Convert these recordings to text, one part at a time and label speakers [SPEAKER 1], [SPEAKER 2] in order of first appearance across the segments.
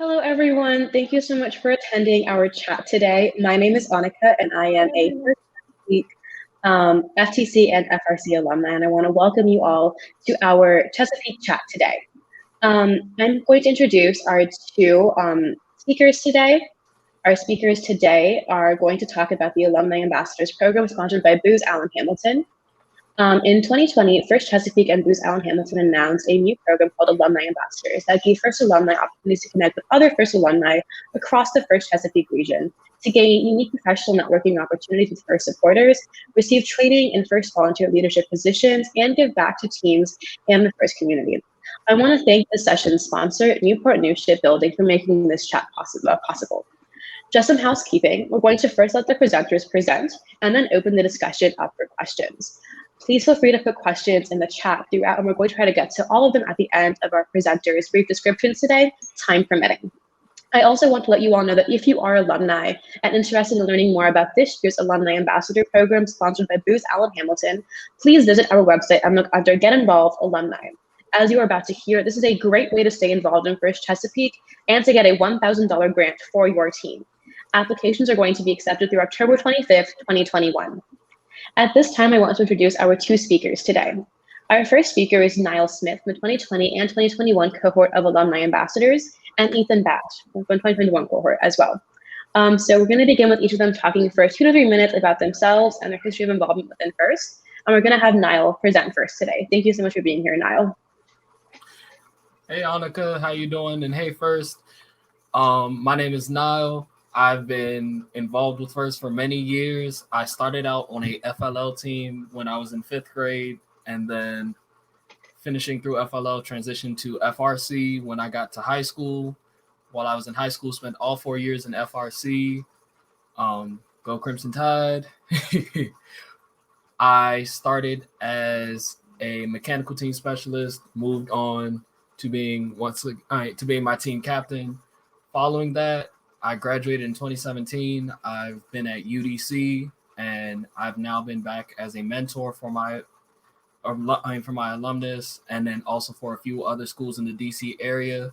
[SPEAKER 1] Hello, everyone. Thank you so much for attending our chat today. My name is Annika, and I am a first week FTC and FRC alumni, and I want to welcome you all to our Chesapeake chat today. I'm going to introduce our two speakers today. Our speakers today are going to talk about the Alumni Ambassadors Program sponsored by Booz Allen Hamilton. In 2020, First Chesapeake and Booz Allen Hamilton announced a new program called Alumni Ambassadors that gave First alumni opportunities to connect with other First alumni across the First Chesapeake region to gain unique professional networking opportunities with First supporters, receive training in First volunteer leadership positions, and give back to teams and the First community. I want to thank the session's sponsor, Newport News Shipbuilding, for making this chat possible. Just some housekeeping. We're going to first let the presenters present and then open the discussion up for questions. Please feel free to put questions in the chat throughout, and we're going to try to get to all of them at the end of our presenters' brief descriptions today, time permitting. I also want to let you all know that if you are alumni and interested in learning more about this year's Alumni Ambassador Program sponsored by Booz Allen Hamilton, please visit our website and look under Get Involved Alumni. As you are about to hear, this is a great way to stay involved in First Chesapeake and to get a $1,000 grant for your team. Applications are going to be accepted through October 25th, 2021. At this time, I want to introduce our two speakers today. Our first speaker is Nyle Smith from the 2020 and 2021 cohort of Alumni Ambassadors, and Ethan Batch from the 2021 cohort as well. So we're going to begin with each of them talking for 2 to 3 minutes about themselves and their history of involvement within First. And we're going to have Nyle present first today. Thank you so much for being here, Nyle.
[SPEAKER 2] Hey, Annika, how you doing? And hey, First, my name is Nyle. I've been involved with First for many years. I started out on a FLL team when I was in 5th grade, and then finishing through FLL, transitioned to FRC when I got to high school. While I was in high school, spent all 4 years in FRC. Go Crimson Tide. I started as a mechanical team specialist, moved on to being my team captain. Following that, I graduated in 2017. I've been at UDC, and I've now been back as a mentor for my alumnus, and then also for a few other schools in the DC area.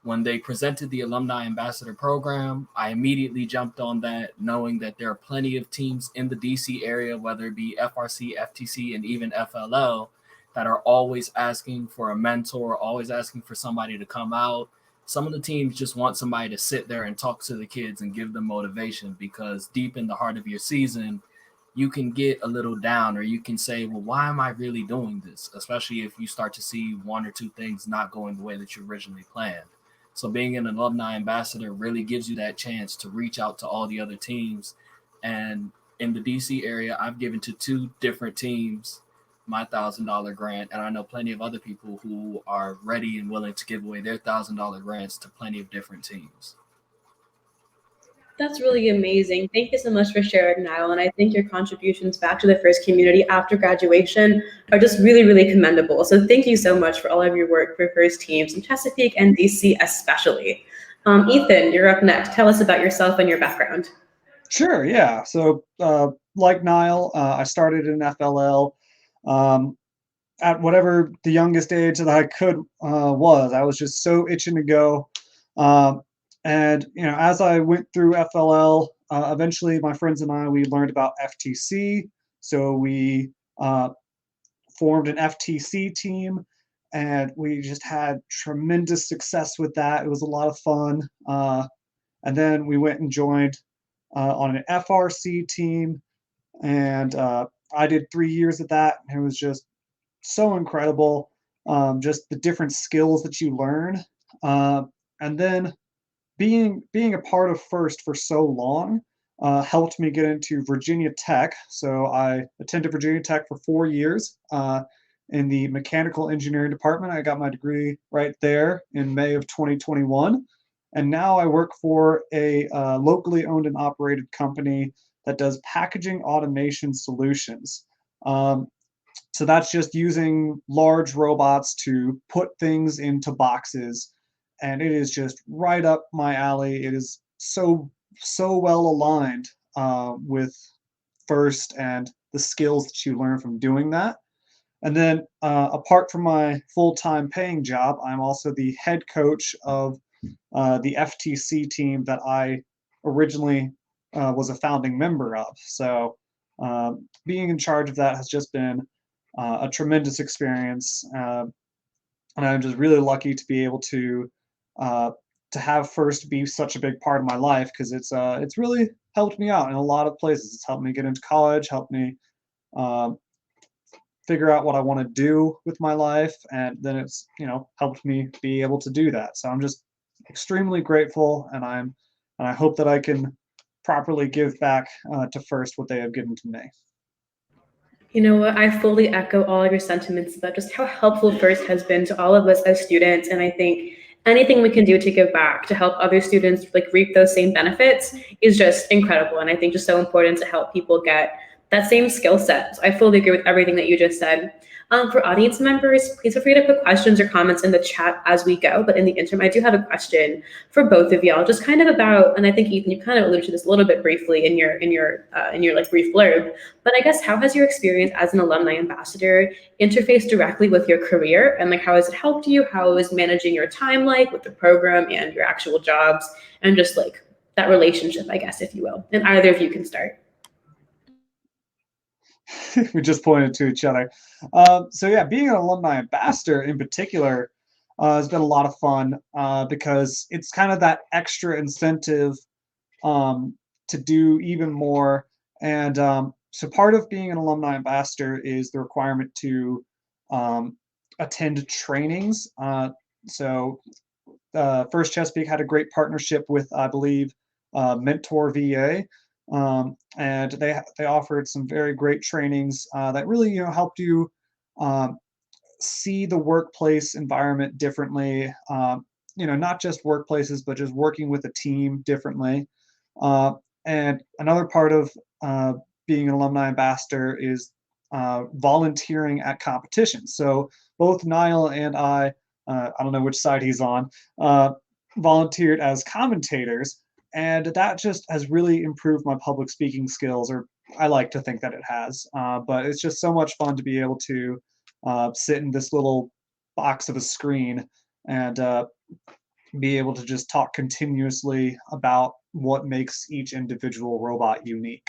[SPEAKER 2] When they presented the Alumni Ambassador Program, I immediately jumped on that, knowing that there are plenty of teams in the DC area, whether it be FRC, FTC, and even FLL, that are always asking for a mentor, always asking for somebody to come out. Some of the teams just want somebody to sit there and talk to the kids and give them motivation, because deep in the heart of your season, you can get a little down, or you can say, well, why am I really doing this? Especially if you start to see 1 or 2 things not going the way that you originally planned. So being an alumni ambassador really gives you that chance to reach out to all the other teams. And in the DC area, I've given to 2 different teams my $1,000 grant, and I know plenty of other people who are ready and willing to give away their $1,000 grants to plenty of different teams.
[SPEAKER 1] That's really amazing. Thank you so much for sharing, Nyle. And I think your contributions back to the First community after graduation are just really, really commendable. So thank you so much for all of your work for First teams in Chesapeake and DC especially. Ethan, you're up next. Tell us about yourself and your background.
[SPEAKER 3] Sure, yeah. So like Nyle, I started in FLL. At whatever the youngest age that I could was. I was just so itching to go. And as I went through FLL, eventually my friends and we learned about FTC. So we formed an FTC team, and we just had tremendous success with that. It was a lot of fun. And then we went and joined on an FRC team, and I did 3 years of that. And it was just so incredible, just the different skills that you learn. And then being a part of First for so long helped me get into Virginia Tech. So I attended Virginia Tech for 4 years in the mechanical engineering department. I got my degree right there in May of 2021. And now I work for a locally owned and operated company that does packaging automation solutions. So that's just using large robots to put things into boxes. And it is just right up my alley. It is so well aligned with First and the skills that you learn from doing that. And then apart from my full-time paying job, I'm also the head coach of the FTC team that I originally was a founding member of. So being in charge of that has just been a tremendous experience, and I'm just really lucky to be able uh, to have First be such a big part of my life because it's really helped me out in a lot of places. It's helped me get into college, helped me um, figure out what I want to do with my life, and then it's helped me be able to do that. So I'm just extremely grateful, and I hope that I can properly give back to First what they have given to me.
[SPEAKER 1] You know what? I fully echo all of your sentiments about just how helpful First has been to all of us as students. And I think anything we can do to give back to help other students like reap those same benefits is just incredible. And I think just so important to help people get that same skill set. So I fully agree with everything that you just said. For audience members, please feel free to put questions or comments in the chat as we go. But in the interim, I do have a question for both of y'all, just kind of about, and I think Ethan, you kind of alluded to this a little bit briefly in your like brief blurb. But I guess how has your experience as an alumni ambassador interfaced directly with your career, and like how has it helped you? How is managing your time like with the program and your actual jobs, and just like that relationship, I guess, if you will. And either of you can start.
[SPEAKER 3] We just pointed to each other. So yeah, being an alumni ambassador in particular has been a lot of fun because it's kind of that extra incentive to do even more. And so part of being an alumni ambassador is the requirement to um, attend trainings. So First Chesapeake had a great partnership with, I believe, Mentor VA, and they offered some very great trainings that really helped you um, see the workplace environment differently. Not just workplaces, but just working with a team differently. Uh, and another part of being an alumni ambassador is volunteering at competitions. So both Nyle and I don't know which side he's on, uh, volunteered as commentators, and that just has really improved my public speaking skills, or I like to think that it has. But it's just so much fun to be able to sit in this little box of a screen and be able to just talk continuously about what makes each individual robot unique.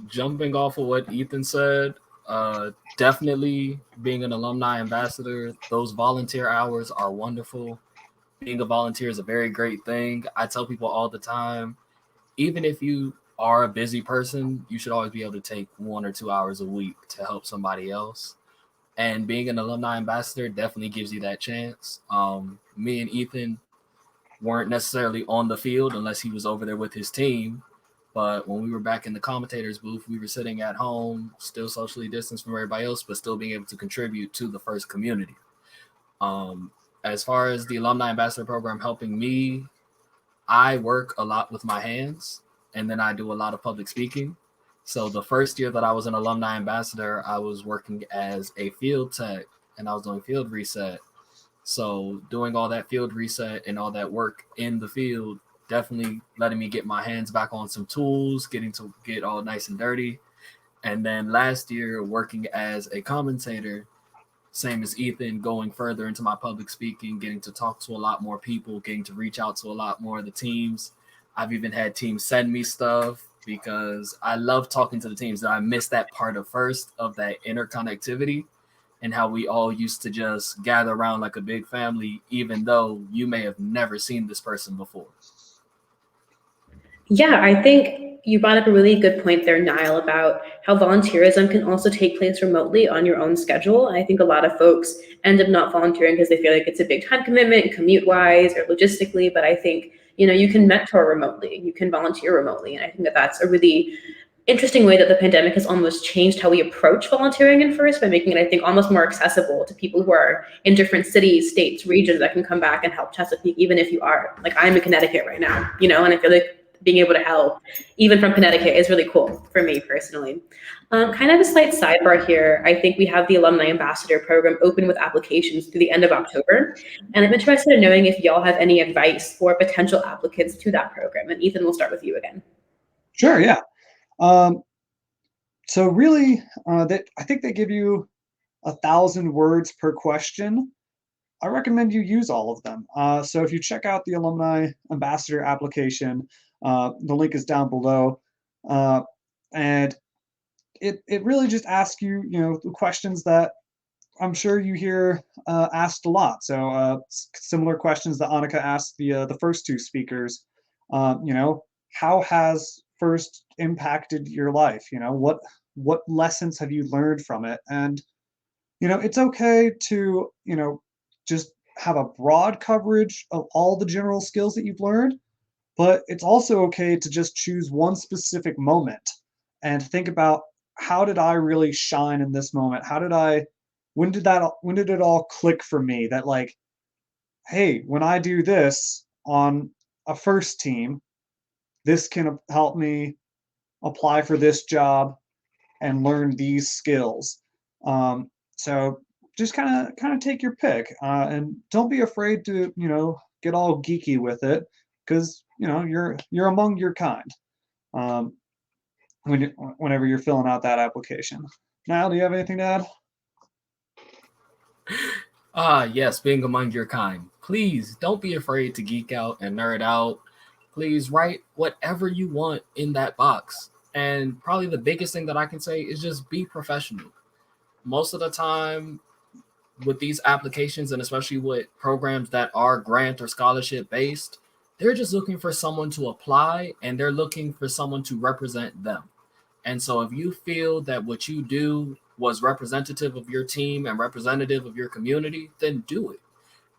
[SPEAKER 2] Jumping off of what Ethan said, definitely being an alumni ambassador, those volunteer hours are wonderful. Being a volunteer is a very great thing. I tell people all the time, even if you are a busy person, you should always be able to take 1 or 2 hours a week to help somebody else. And being an alumni ambassador definitely gives you that chance. Me and Ethan weren't necessarily on the field unless he was over there with his team. But when we were back in the commentators booth, we were sitting at home, still socially distanced from everybody else, but still being able to contribute to the First community. Um, as far as the alumni ambassador program helping me, I work a lot with my hands, and then I do a lot of public speaking. So the first year that I was an alumni ambassador, I was working as a field tech, and I was doing field reset. So doing all that field reset and all that work in the field definitely letting me get my hands back on some tools, getting to get all nice and dirty. And then last year, working as a commentator, same as Ethan, going further into my public speaking, getting to talk to a lot more people, getting to reach out to a lot more of the teams. I've even had teams send me stuff because I love talking to the teams. I miss that part of First, of that interconnectivity, and how we all used to just gather around like a big family, even though you may have never seen this person before.
[SPEAKER 1] Yeah, I think you brought up a really good point there, Nyle, about how volunteerism can also take place remotely on your own schedule. I think a lot of folks end up not volunteering because they feel like it's a big time commitment, commute-wise or logistically. But I think, you can mentor remotely, you can volunteer remotely. And I think that that's a really interesting way that the pandemic has almost changed how we approach volunteering in First by making it, I think, almost more accessible to people who are in different cities, states, regions that can come back and help Chesapeake, even if you are, like I'm in Connecticut right now, and I feel like being able to help even from Connecticut is really cool for me personally. Kind of a slight sidebar here. I think we have the Alumni Ambassador Program open with applications through the end of October. And I'm interested in knowing if y'all have any advice for potential applicants to that program. And Ethan, we'll start with you again.
[SPEAKER 3] Sure, yeah. Um, so really, I think they give you 1,000 words per question. I recommend you use all of them. So if you check out the Alumni Ambassador application, the link is down below. And it really just asks you, the questions that I'm sure you hear asked a lot. So similar questions that Annika asked the first two speakers. How has FIRST impacted your life? What lessons have you learned from it? And it's okay to just have a broad coverage of all the general skills that you've learned, but it's also okay to just choose one specific moment and think about, how did I really shine in this moment? When did it all click for me that, like, hey, when I do this on a first team, this can help me apply for this job and learn these skills. So just kind of take your pick, and don't be afraid to get all geeky with it, because you're among your kind, um, whenever you're filling out that application. Nyle, do you have anything to add?
[SPEAKER 2] Yes, being among your kind. Please don't be afraid to geek out and nerd out. Please write whatever you want in that box. And probably the biggest thing that I can say is just be professional. Most of the time, with these applications, and especially with programs that are grant or scholarship based, they're just looking for someone to apply, and they're looking for someone to represent them. And so if you feel that what you do was representative of your team and representative of your community, then do it.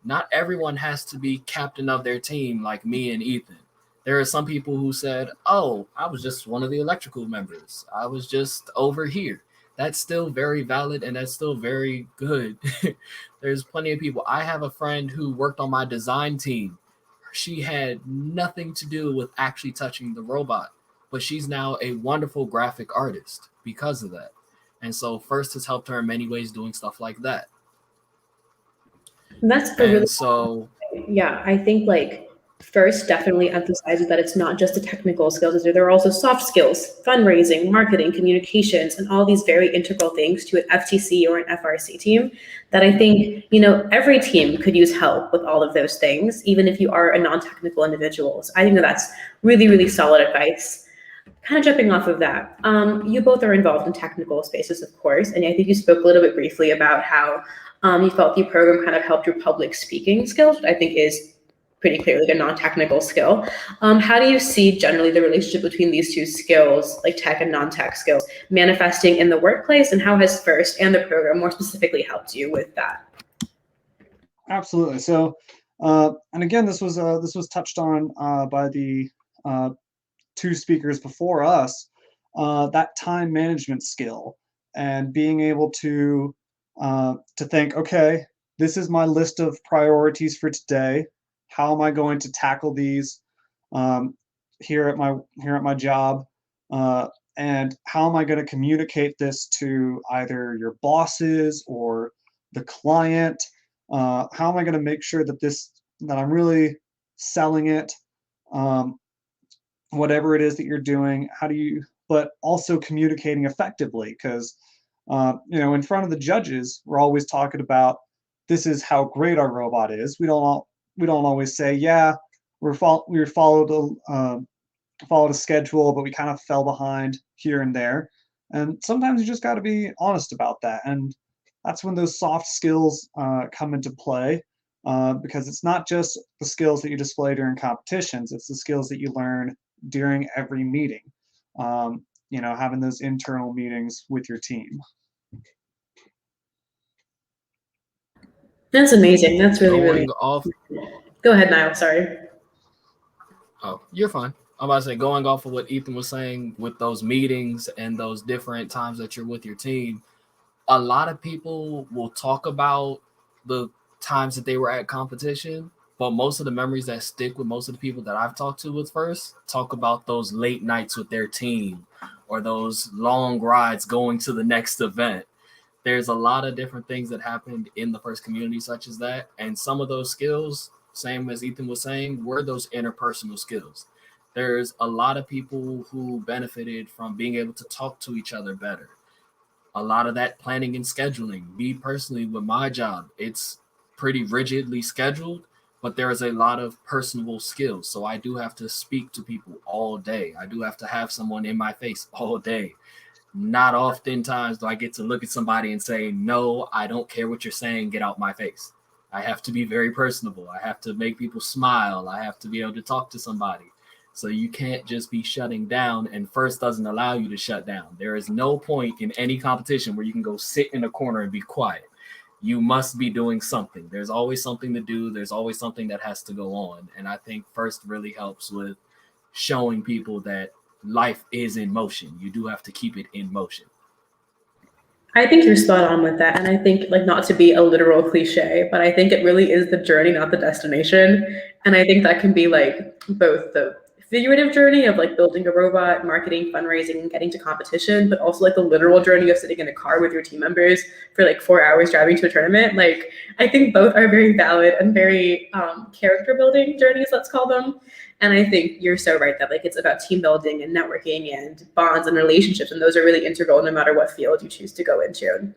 [SPEAKER 2] Not everyone has to be captain of their team like me and Ethan. There are some people who said, "Oh, I was just one of the electrical members. I was just over here." That's still very valid, and that's still very good. There's plenty of people. I have a friend who worked on my design team. She had nothing to do with actually touching the robot, but she's now a wonderful graphic artist because of that. And so First has helped her in many ways doing stuff like that.
[SPEAKER 1] That's a really,
[SPEAKER 2] And so
[SPEAKER 1] yeah, I think like first definitely emphasizes that it's not just the technical skills, there are also soft skills, fundraising, marketing, communications, and all these very integral things to an FTC or an FRC team that I think, every team could use help with all of those things, even if you are a non-technical individual. So I think that that's really, really solid advice. Kind of jumping off of that, you both are involved in technical spaces, of course, and I think you spoke a little bit briefly about how you felt the program kind of helped your public speaking skills, which I think is pretty clearly a non-technical skill. How do you see generally the relationship between these two skills, like tech and non-tech skills, manifesting in the workplace, and how has FIRST and the program more specifically helped you with that?
[SPEAKER 3] Absolutely. So, and again, this was touched on by the two speakers before us. That time management skill, and being able to think, okay, this is my list of priorities for today. How am I going to tackle these um, here at my job? And how am I going to communicate this to either your bosses or the client? How am I going to make sure that I'm really selling it? Um, Whatever it is that you're doing, but also communicating effectively, because in front of the judges, we're always talking about, this is how great our robot is. We don't always say, yeah, we followed a schedule, but we kind of fell behind here and there. And sometimes you just got to be honest about that. And that's when those soft skills come into play, because it's not just the skills that you display during competitions, it's the skills that you learn during every meeting, having those internal meetings with your team.
[SPEAKER 1] That's amazing. That's really, really.
[SPEAKER 2] going off
[SPEAKER 1] Go ahead, Nyle. Sorry.
[SPEAKER 2] Oh, you're fine. I'm about to say, going off of what Ethan was saying with those meetings and those different times that you're with your team, a lot of people will talk about the times that they were at competition, but most of the memories that stick with most of the people that I've talked to with First talk about those late nights with their team or those long rides going to the next event. There's a lot of different things that happened in the First community such as that. And some of those skills, same as Ethan was saying, were those interpersonal skills. There's a lot of people who benefited from being able to talk to each other better. A lot of that planning and scheduling. Me personally, with my job, it's pretty rigidly scheduled, but there is a lot of personable skills. So I do have to speak to people all day. I do have to have someone in my face all day. Not oftentimes do I get to look at somebody and say, no, I don't care what you're saying, get out my face. I have to be very personable. I have to make people smile. I have to be able to talk to somebody. So you can't just be shutting down, and first doesn't allow you to shut down. There is no point in any competition where you can go sit in a corner and be quiet. You must be doing something. There's always something to do. There's always something that has to go on. And I think first really helps with showing people that life is in motion. You do have to keep it in motion.
[SPEAKER 1] I think you're spot on with that. And I think, like, not to be a literal cliche, but I think it really is the journey, not the destination. And I think that can be like both the figurative journey of like building a robot, marketing, fundraising, and getting to competition, but also like the literal journey of sitting in a car with your team members for like 4 hours driving to a tournament. Like, I think both are very valid and very character building journeys, let's call them. And I think you're so right that like it's about team building and networking and bonds and relationships, and those are really integral no matter what field you choose to go into.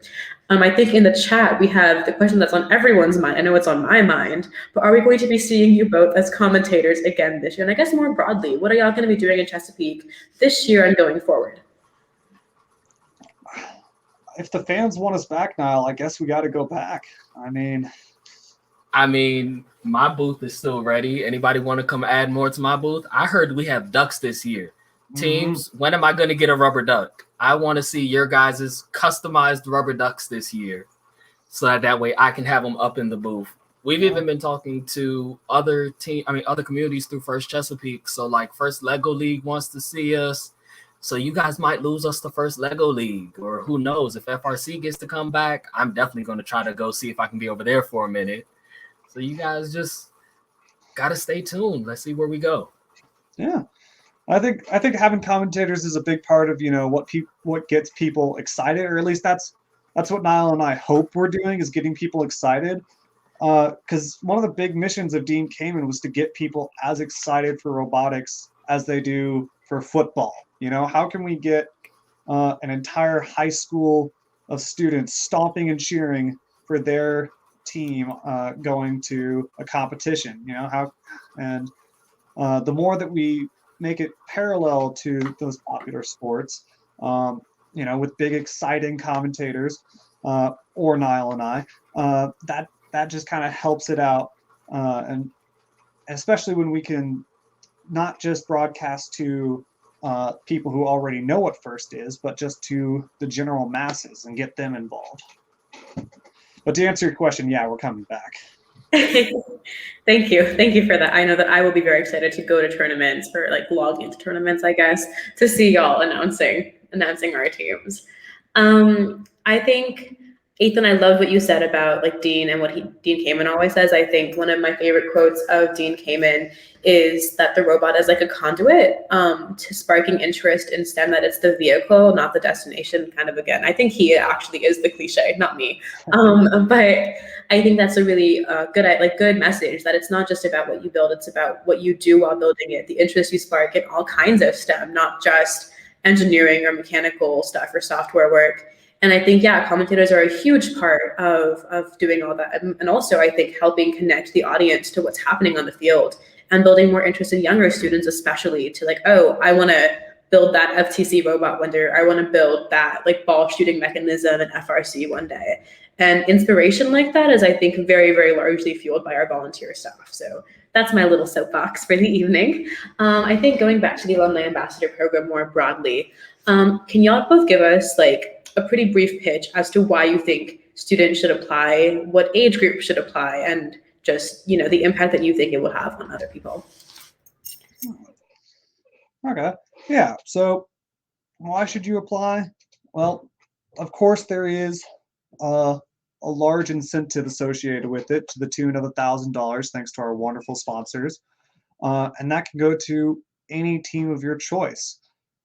[SPEAKER 1] I think in the chat we have the question that's on everyone's mind. I know it's on my mind, but are we going to be seeing you both as commentators again this year? And I guess more broadly, what are y'all going to be doing in Chesapeake this year and going forward?
[SPEAKER 3] If the fans want us back, Nyle, I guess we got to go back. I mean,
[SPEAKER 2] my booth is still ready. Anybody want to come add more to my booth? I heard we have ducks this year. Teams, when am I going to get a rubber duck? I want to see your guys' customized rubber ducks this year, so that way I can have them up in the booth. We've even been talking to other communities through First Chesapeake. So like First Lego League wants to see us. So you guys might lose us to First Lego League, or who knows, if FRC gets to come back, I'm definitely going to try to go see if I can be over there for a minute. So you guys just got to stay tuned. Let's see where we go.
[SPEAKER 3] Yeah. I think having commentators is a big part of, what gets people excited, or at least that's what Nyle and I hope we're doing, is getting people excited. Because one of the big missions of Dean Kamen was to get people as excited for robotics as they do for football. How can we get an entire high school of students stomping and cheering for their team going to a competition? The more that we make it parallel to those popular sports, with big exciting commentators, or Nyle and I, that just kind of helps it out, and especially when we can not just broadcast to people who already know what First is, but just to the general masses and get them involved. But to answer your question, yeah, we're coming back.
[SPEAKER 1] Thank you for that. I know that I will be very excited to go to tournaments, or like log into tournaments, I guess, to see y'all announcing our teams. I think, Ethan, I love what you said about like Dean and what Dean Kamen always says. I think one of my favorite quotes of Dean Kamen is that the robot is like a conduit to sparking interest in STEM, that it's the vehicle, not the destination. Kind of, again, I think he actually is the cliche, not me. But I think that's a really good message, that it's not just about what you build, it's about what you do while building it, the interest you spark in all kinds of STEM, not just engineering or mechanical stuff or software work. And I think, yeah, commentators are a huge part of doing all that. And also, I think, helping connect the audience to what's happening on the field and building more interest in younger students, especially to like, oh, I want to build that FTC robot one day. I want to build that like ball shooting mechanism in FRC one day. And inspiration like that is, I think, very, very largely fueled by our volunteer staff. So that's my little soapbox for the evening. I think going back to the Alumni Ambassador Program more broadly, can y'all both give us like a pretty brief pitch as to why you think students should apply, what age group should apply, and just, the impact that you think it will have on other people?
[SPEAKER 3] Okay. Yeah. So why should you apply? Well, of course, there is a large incentive associated with it, to the tune of $1,000, thanks to our wonderful sponsors. And that can go to any team of your choice.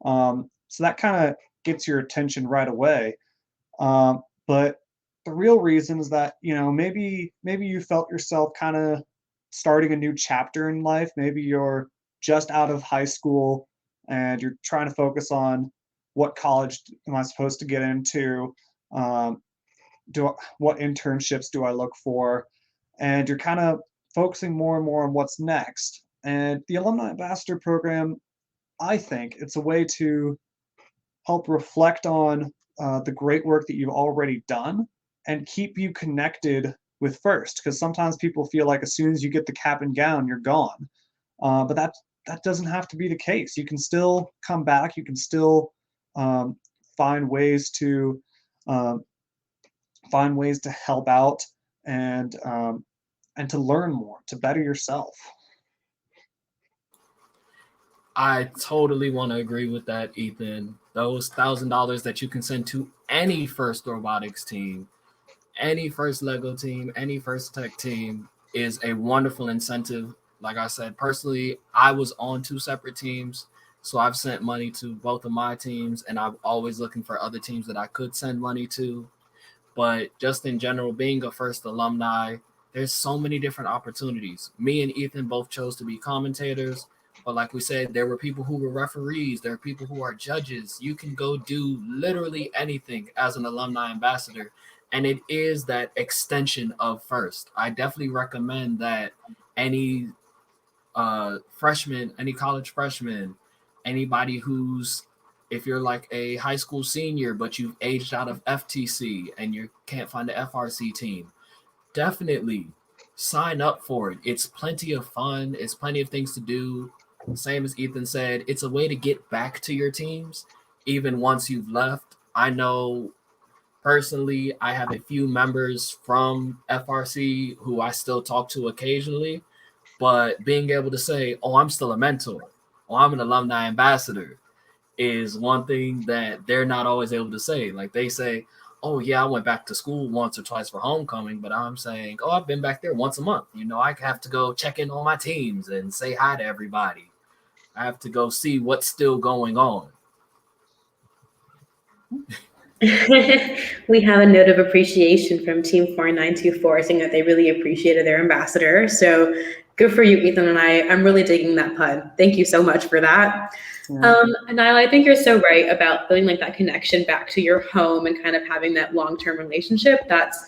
[SPEAKER 3] So that kind of gets your attention right away. But the real reason is that, maybe you felt yourself kind of starting a new chapter in life. Maybe you're just out of high school and you're trying to focus on what college am I supposed to get into? What internships do I look for? and you're kind of focusing more and more on what's next. And the Alumni Ambassador Program, I think it's a way to help reflect on the great work that you've already done and keep you connected with First. Because sometimes people feel like as soon as you get the cap and gown, you're gone. But that doesn't have to be the case. You can still come back. You can still um, find ways to um, help out and to learn more, to better yourself.
[SPEAKER 2] I totally want to agree with that, Ethan. Those $1,000 that you can send to any First robotics team, any First Lego team, any First Tech team is a wonderful incentive. Like I said, personally, I was on 2 separate teams, so I've sent money to both of my teams, and I'm always looking for other teams that I could send money to. But just in general, being a First alumni, there's so many different opportunities. Me and Ethan both chose to be commentators, but like we said, there were people who were referees, there are people who are judges. You can go do literally anything as an alumni ambassador, and it is that extension of First. I definitely recommend that any freshman, any college freshman, anybody who's, if you're like a high school senior but you've aged out of FTC and you can't find the FRC team, definitely sign up for it. It's plenty of fun. It's plenty of things to do. Same as Ethan said, it's a way to get back to your teams even once you've left. I know personally, I have a few members from FRC who I still talk to occasionally, but being able to say, oh, I'm still a mentor, oh, I'm an alumni ambassador, is one thing that they're not always able to say. Like they say, oh, yeah, I went back to school once or twice for homecoming, but I'm saying, oh, I've been back there once a month. You know, I have to go check in on my teams and say hi to everybody. I have to go see what's still going on.
[SPEAKER 1] We have a note of appreciation from Team 4924 saying that they really appreciated their ambassador. So good for you, Ethan, and I'm really digging that pun. Thank you so much for that.
[SPEAKER 3] Yeah.
[SPEAKER 1] Nyle, I think you're so right about feeling like that connection back to your home and kind of having that long-term relationship. That's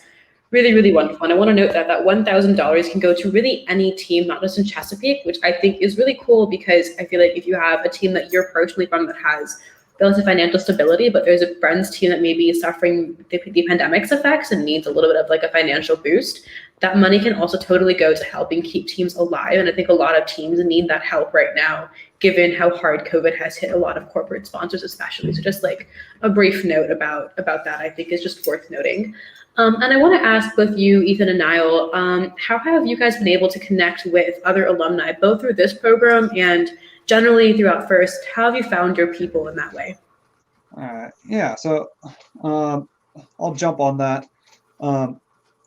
[SPEAKER 1] really, really wonderful. And I want to note that that $1,000 can go to really any team, not just in Chesapeake, which I think is really cool because I feel like if you have a team that you're personally from that has relative financial stability, but there's a friend's team that may be suffering the pandemic's effects and needs a little bit of like a financial boost, that money can also totally go to helping keep teams alive. And I think a lot of teams need that help right now, given how hard COVID has hit a lot of corporate sponsors, especially. So just like a brief note about that, I think is just worth noting. And I want to ask both you, Ethan and Nyle, how have you guys been able to connect with other alumni, both through this program and generally throughout First? How have you found your people in that way?
[SPEAKER 3] Yeah, so I'll jump on that.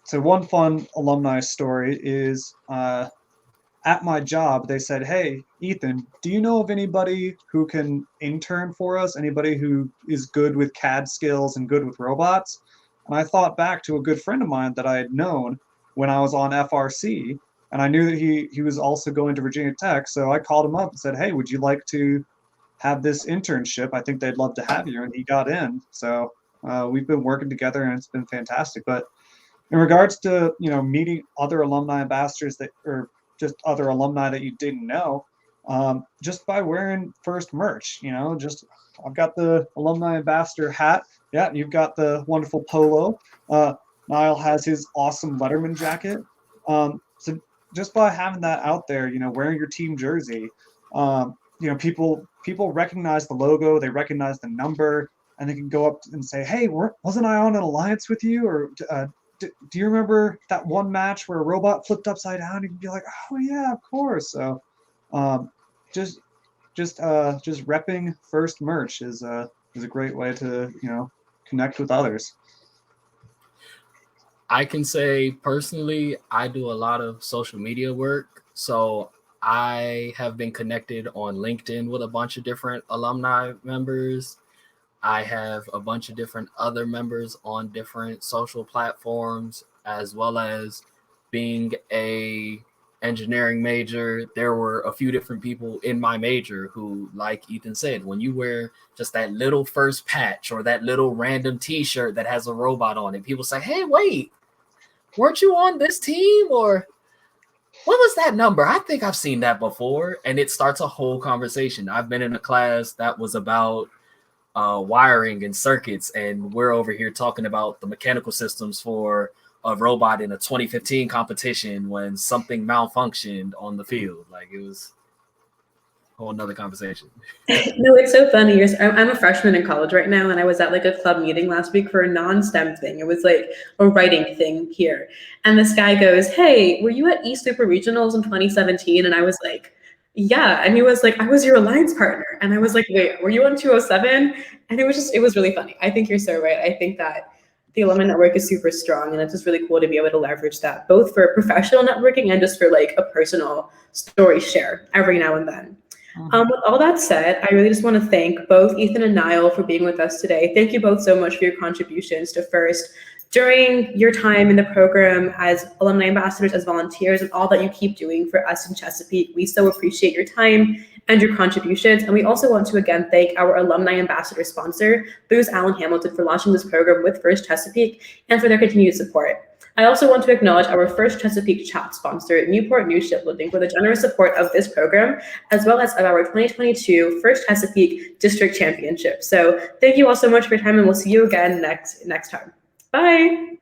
[SPEAKER 3] So one fun alumni story is at my job, they said, hey, Ethan, do you know of anybody who can intern for us? Anybody who is good with CAD skills and good with robots? And I thought back to a good friend of mine that I had known when I was on FRC, and I knew that he was also going to Virginia Tech. So I called him up and said, hey, would you like to have this internship? I think they'd love to have you. And he got in. So we've been working together and it's been fantastic. But in regards to, meeting other alumni ambassadors that, or just other alumni that you didn't know, just by wearing First merch, just I've got the alumni ambassador hat. Yeah, you've got the wonderful polo. Nyle has his awesome Letterman jacket. So just by having that out there, wearing your team jersey, people recognize the logo, they recognize the number, and they can go up and say, "Hey, wasn't I on an alliance with you?" Or do you remember that one match where a robot flipped upside down? You can be like, "Oh yeah, of course." So, just repping First merch is a great way to connect with others.
[SPEAKER 2] I can say personally, I do a lot of social media work. So I have been connected on LinkedIn with a bunch of different alumni members. I have a bunch of different other members on different social platforms, as well as being a engineering major. There were a few different people in my major who, like Ethan said, when you wear just that little First patch or that little random t-shirt that has a robot on it, people say, hey, wait, weren't you on this team? Or what was that number? I think I've seen that before. And it starts a whole conversation. I've been in a class that was about wiring and circuits, and we're over here talking about the mechanical systems for a robot in a 2015 competition when something malfunctioned on the field. Like, it was a whole nother conversation.
[SPEAKER 1] No, it's so funny. I'm a freshman in college right now, and I was at like a club meeting last week for a non-STEM thing. It was like a writing thing here. And this guy goes, "Hey, were you at East Super Regionals in 2017?" And I was like, "Yeah." And he was like, "I was your alliance partner." And I was like, "Wait, were you on 207?" And it was really funny. I think you're so right. I think that the alumni network is super strong, and it's just really cool to be able to leverage that both for professional networking and just for like a personal story share every now and then. With all that said, I really just want to thank both Ethan and Nyle for being with us today. Thank you both so much for your contributions to FIRST during your time in the program as alumni ambassadors, as volunteers, and all that you keep doing for us in Chesapeake. We so appreciate your time and your contributions. And we also want to again thank our alumni ambassador sponsor, Booz Allen Hamilton, for launching this program with FIRST Chesapeake and for their continued support. I also want to acknowledge our FIRST Chesapeake chat sponsor, Newport News Shipbuilding, for the generous support of this program, as well as of our 2022 FIRST Chesapeake District Championship. So thank you all so much for your time, and we'll see you again next time. Bye.